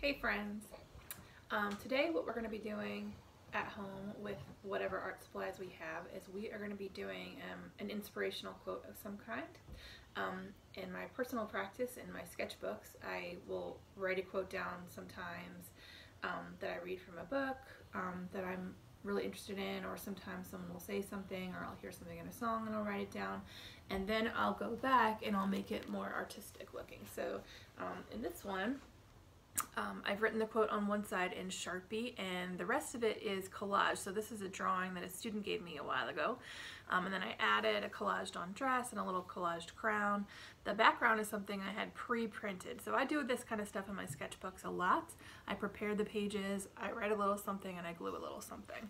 Hey friends! Today what we're going to be doing at home with whatever art supplies we have is we are going to be doing an inspirational quote of some kind. In my personal practice, in my sketchbooks, I will write a quote down sometimes that I read from a book that I'm really interested in, or sometimes someone will say something or I'll hear something in a song and I'll write it down, and then I'll go back and I'll make it more artistic looking. So in this one, I've written the quote on one side in Sharpie and the rest of it is collage. So this is a drawing that a student gave me a while ago, and then I added a collaged on dress and a little collaged crown. The background is something I had pre-printed. So I do this kind of stuff in my sketchbooks a lot. I prepare the pages, I write a little something, and I glue a little something.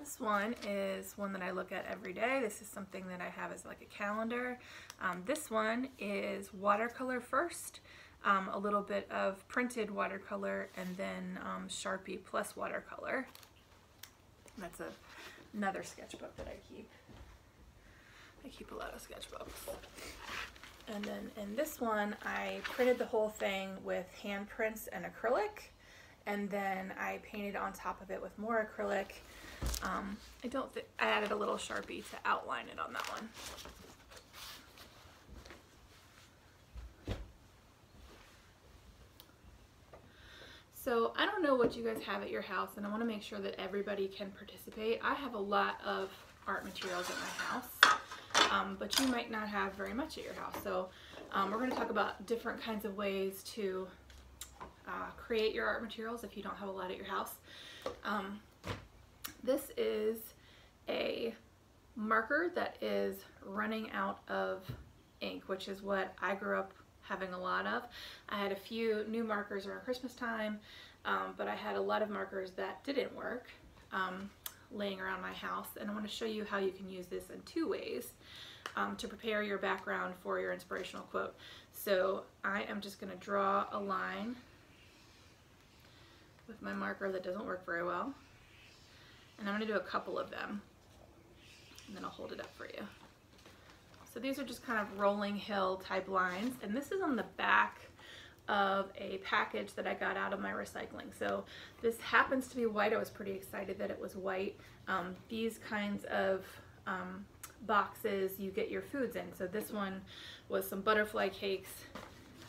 This one is one that I look at every day. This is something that I have as like a calendar. This one is watercolor first, a little bit of printed watercolor, and then Sharpie plus watercolor. That's another sketchbook that I keep. I keep a lot of sketchbooks. And then in this one, I printed the whole thing with handprints and acrylic, and then I painted on top of it with more acrylic. I added a little Sharpie to outline it on that one. So I don't know what you guys have at your house, and I want to make sure that everybody can participate. I have a lot of art materials at my house, but you might not have very much at your house. So we're going to talk about different kinds of ways to create your art materials if you don't have a lot at your house. This is a marker that is running out of ink, which is what I grew up having a lot of. I had a few new markers around Christmas time, but I had a lot of markers that didn't work laying around my house, and I want to show you how you can use this in two ways to prepare your background for your inspirational quote. So I am just going to draw a line with my marker that doesn't work very well. And I'm going to do a couple of them, and then I'll hold it up for you. So these are just kind of rolling hill type lines, and this is on the back of a package that I got out of my recycling. So this happens to be white. I was pretty excited that it was white. These kinds of boxes you get your foods in. So this one was some butterfly cakes.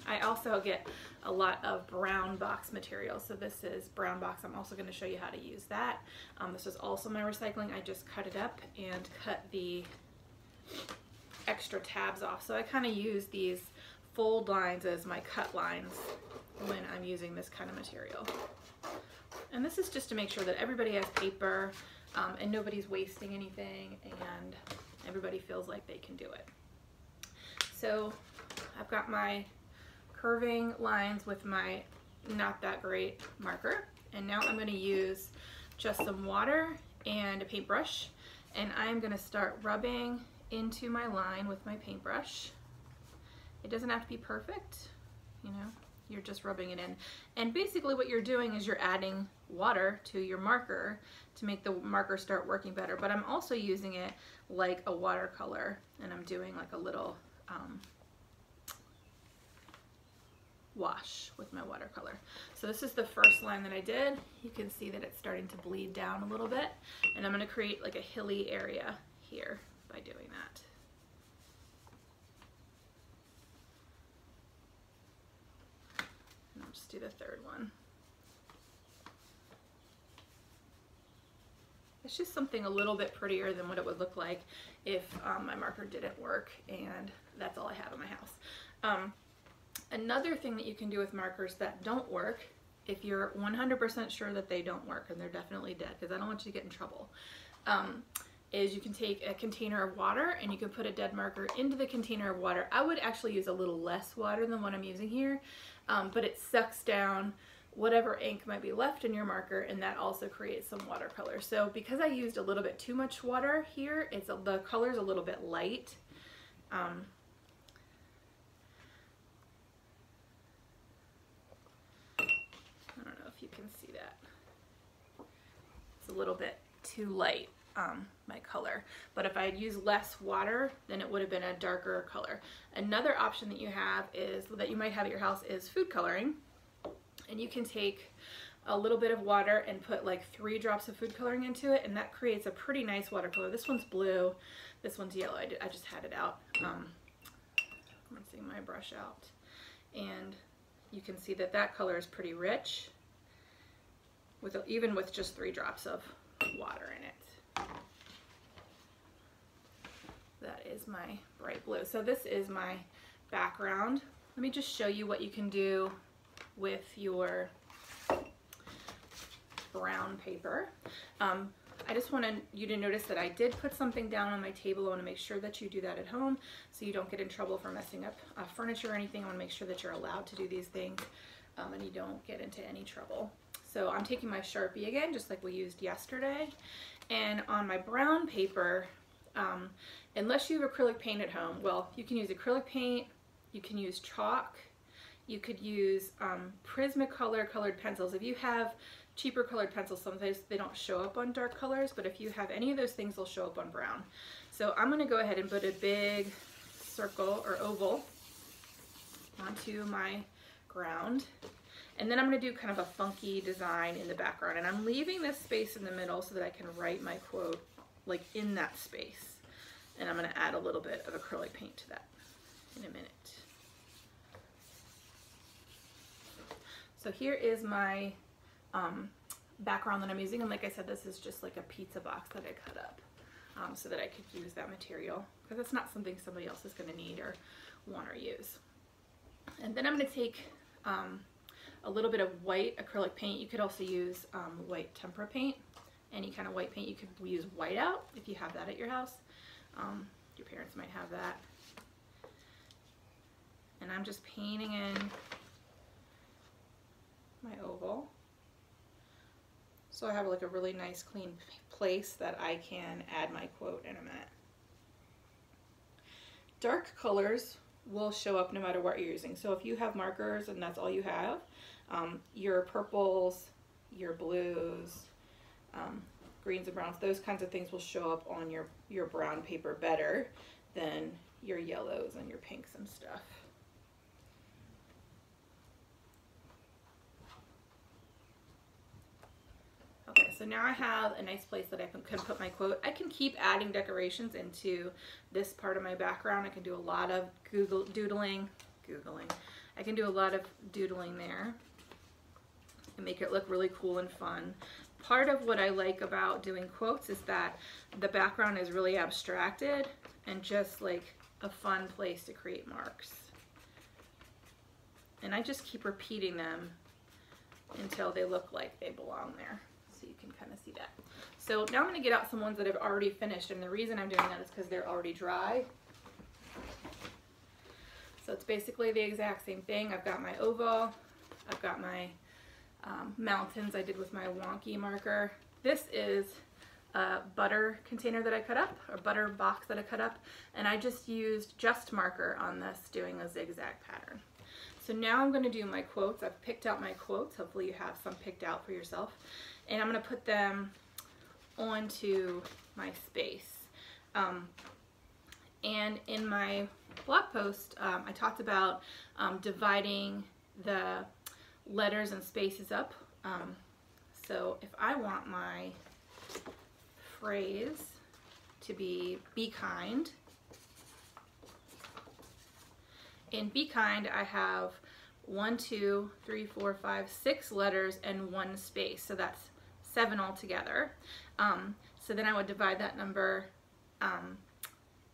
I also get a lot of brown box material. So this is brown box. I'm also going to show you how to use that. This is also my recycling. I just cut it up and cut the extra tabs off. So I kind of use these fold lines as my cut lines when I'm using this kind of material. And this is just to make sure that everybody has paper and nobody's wasting anything and everybody feels like they can do it. So I've got my curving lines with my not that great marker, and now I'm going to use just some water and a paintbrush, and I'm going to start rubbing into my line with my paintbrush. It doesn't have to be perfect, you know, you're just rubbing it in, and basically what you're doing is you're adding water to your marker to make the marker start working better. But I'm also using it like a watercolor, and I'm doing like a little wash with my watercolor. So this is the first line that I did. You can see that it's starting to bleed down a little bit, and I'm going to create like a hilly area here by doing that. And I'll just do the third one. It's just something a little bit prettier than what it would look like if my marker didn't work, and that's all I have in my house. Another thing that you can do with markers that don't work, if you're 100% sure that they don't work, and they're definitely dead, because I don't want you to get in trouble, is you can take a container of water and you can put a dead marker into the container of water. I would actually use a little less water than what I'm using here, but it sucks down whatever ink might be left in your marker, and that also creates some watercolor. So because I used a little bit too much water here, the color's a little bit light. You can see that. It's a little bit too light my color. But if I had used less water, then it would have been a darker color. Another option that you have is, that you might have at your house, is food coloring. And you can take a little bit of water and put like 3 drops of food coloring into it, and that creates a pretty nice watercolor. This one's blue, this one's yellow. I just had it out. I'm rinsing my brush out, and you can see that that color is pretty rich, even with just 3 drops of water in it. That is my bright blue. So this is my background. Let me just show you what you can do with your brown paper. I just want you to notice that I did put something down on my table. I want to make sure that you do that at home so you don't get in trouble for messing up furniture or anything. I want to make sure that you're allowed to do these things and you don't get into any trouble. So I'm taking my Sharpie again, just like we used yesterday. And on my brown paper, unless you have acrylic paint at home, well, you can use acrylic paint, you can use chalk, you could use Prismacolor colored pencils. If you have cheaper colored pencils, sometimes they don't show up on dark colors, but if you have any of those things, they'll show up on brown. So I'm gonna go ahead and put a big circle or oval onto my ground. And then I'm gonna do kind of a funky design in the background. And I'm leaving this space in the middle so that I can write my quote like in that space. And I'm gonna add a little bit of acrylic paint to that in a minute. So here is my background that I'm using, and like I said, this is just like a pizza box that I cut up so that I could use that material, because it's not something somebody else is going to need or want or use. And then I'm going to take a little bit of white acrylic paint. You could also use white tempera paint, any kind of white paint. You could use whiteout if you have that at your house. Your parents might have that. And I'm just painting in my oval. So I have like a really nice clean place that I can add my quote in a minute. Dark colors will show up no matter what you're using. So if you have markers and that's all you have, your purples, your blues, greens and browns, those kinds of things will show up on your brown paper better than your yellows and your pinks and stuff. Okay, so now I have a nice place that I can put my quote. I can keep adding decorations into this part of my background. I can do a lot of doodling. I can do a lot of doodling there and make it look really cool and fun. Part of what I like about doing quotes is that the background is really abstracted and just like a fun place to create marks. And I just keep repeating them until they look like they belong there. So you can kind of see that. So now I'm going to get out some ones that I've already finished, and the reason I'm doing that is because they're already dry. So it's basically the exact same thing. I've got my oval, I've got my mountains I did with my wonky marker. This is a butter container that I cut up, or butter box that I cut up, and I just used just marker on this, doing a zigzag pattern. So now I'm going to do my quotes. I've picked out my quotes. Hopefully you have some picked out for yourself. And I'm going to put them onto my space. And in my blog post, I talked about dividing the letters and spaces up. So if I want my phrase to be kind, in be kind, I have 1, 2, 3, 4, 5, 6 letters and 1 space. So that's 7 altogether. So then I would divide that number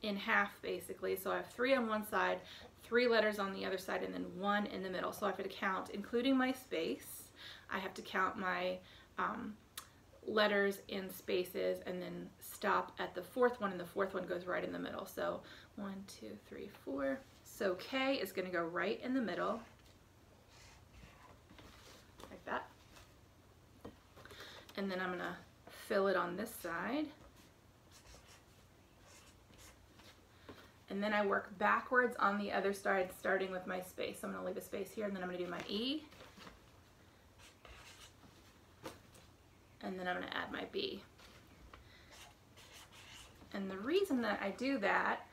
in half basically. So I have 3 on one side, 3 letters on the other side, and then 1 in the middle. So I have to count, including my space, I have to count my letters in spaces and then stop at the 4th one, and the 4th one goes right in the middle. So 1, 2, 3, 4. So K is going to go right in the middle, like that. And then I'm going to fill it on this side. And then I work backwards on the other side, starting with my space. So I'm going to leave a space here, and then I'm going to do my E. And then I'm going to add my B. And the reason that I do that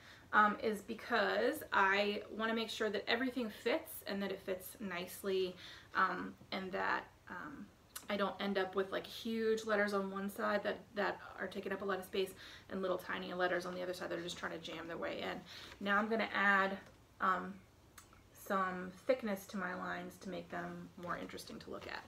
is because I want to make sure that everything fits and that it fits nicely, and that I don't end up with like huge letters on one side that are taking up a lot of space and little tiny letters on the other side that are just trying to jam their way in. Now I'm going to add some thickness to my lines to make them more interesting to look at.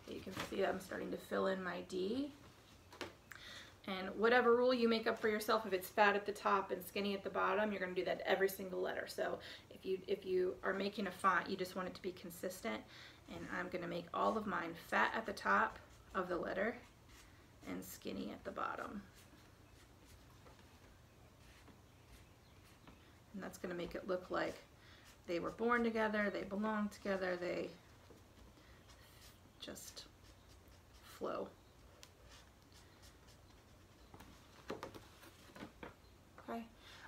You can see I'm starting to fill in my D. And whatever rule you make up for yourself, if it's fat at the top and skinny at the bottom, you're going to do that to every single letter. So if you are making a font, you just want it to be consistent. And I'm going to make all of mine fat at the top of the letter and skinny at the bottom. And that's going to make it look like they were born together, they belong together, they just flow. Okay,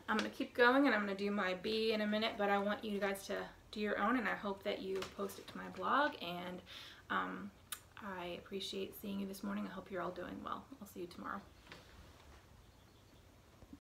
I'm going to keep going and I'm going to do my B in a minute, but I want you guys to do your own, and I hope that you post it to my blog, and I appreciate seeing you this morning. I hope you're all doing well. I'll see you tomorrow.